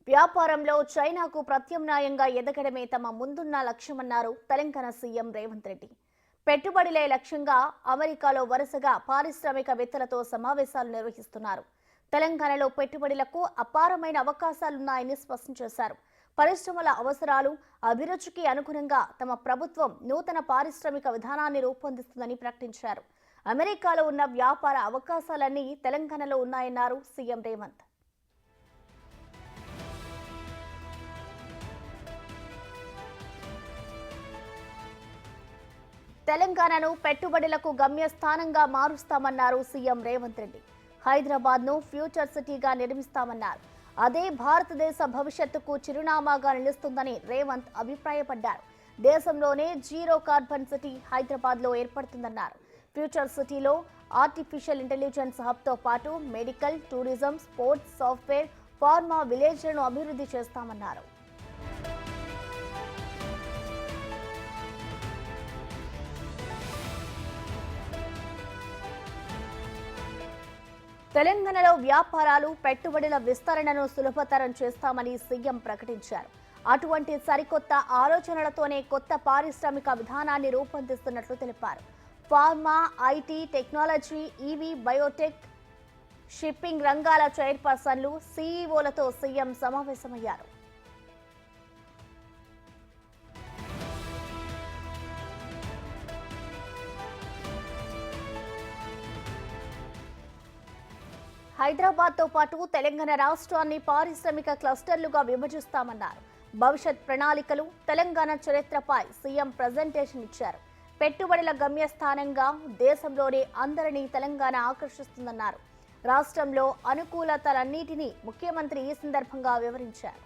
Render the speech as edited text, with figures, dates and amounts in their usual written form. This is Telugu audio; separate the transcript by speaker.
Speaker 1: వ్యాపారంలో చైనాకు ప్రత్యామ్నాయంగా ఎదగడమే తమ ముందున్న లక్ష్యమన్నారు తెలంగాణ సీఎం రేవంత్ రెడ్డి. పెట్టుబడులే లక్ష్యంగా అమెరికాలో వరుసగా పారిశ్రామికవేత్తలతో సమావేశాలు నిర్వహిస్తున్నారు. తెలంగాణలో పెట్టుబడులకు అపారమైన అవకాశాలున్నాయని స్పష్టం చేశారు. పరిశ్రమల అవసరాలు, అభిరుచికి అనుగుణంగా తమ ప్రభుత్వం నూతన పారిశ్రామిక విధానాన్ని రూపొందిస్తుందని ప్రకటించారు. అమెరికాలో ఉన్న వ్యాపార అవకాశాలన్నీ తెలంగాణలో ఉన్నాయన్నారు సీఎం రేవంత్. తెలంగాణను పెట్టుబడులకు గమ్యస్థానంగా మారుస్తామన్నారు సీఎం రేవంత్ రెడ్డి. హైదరాబాద్ను ఫ్యూచర్ సిటీగా నిర్మిస్తామన్నారు. అదే భారతదేశ భవిష్యత్తుకు చిరునామాగా నిలుస్తుందని రేవంత్ అభిప్రాయపడ్డారు. దేశంలోనే జీరో కార్బన్ సిటీ హైదరాబాద్లో ఏర్పడుతుందన్నారు. ఫ్యూచర్ సిటీలో ఆర్టిఫిషియల్ ఇంటెలిజెన్స్ హబ్తో పాటు medical, tourism, sports, software, pharma విలేజ్లను అభివృద్ధి చేస్తామన్నారు. తెలంగాణలో వ్యాపారాలు, పెట్టుబడుల విస్తరణను సులభతరం చేస్తామని సీఎం ప్రకటించారు. అటువంటి సరికొత్త ఆలోచనలతోనే కొత్త పారిశ్రామిక విధానాన్ని రూపొందిస్తున్నట్లు తెలిపారు. Pharma, IT, technology, EV, Biotech, shipping రంగాల చైర్పర్సన్లు, సీఈఓలతో సీఎం సమావేశమయ్యారు. హైదరాబాద్తో పాటు తెలంగాణ రాష్ట్రాన్ని పారిశ్రామిక క్లస్టర్లుగా విభజిస్తామన్నారు. భవిష్యత్ ప్రణాళికలు, తెలంగాణ చరిత్రపై సీఎం ప్రజెంటేషన్ ఇచ్చారు. పెట్టుబడుల గమ్యస్థానంగా దేశంలోనే అందరినీ తెలంగాణ ఆకర్షిస్తుందన్నారు. రాష్ట్రంలో అనుకూలతలన్నిటినీ ముఖ్యమంత్రి ఈ సందర్భంగా వివరించారు.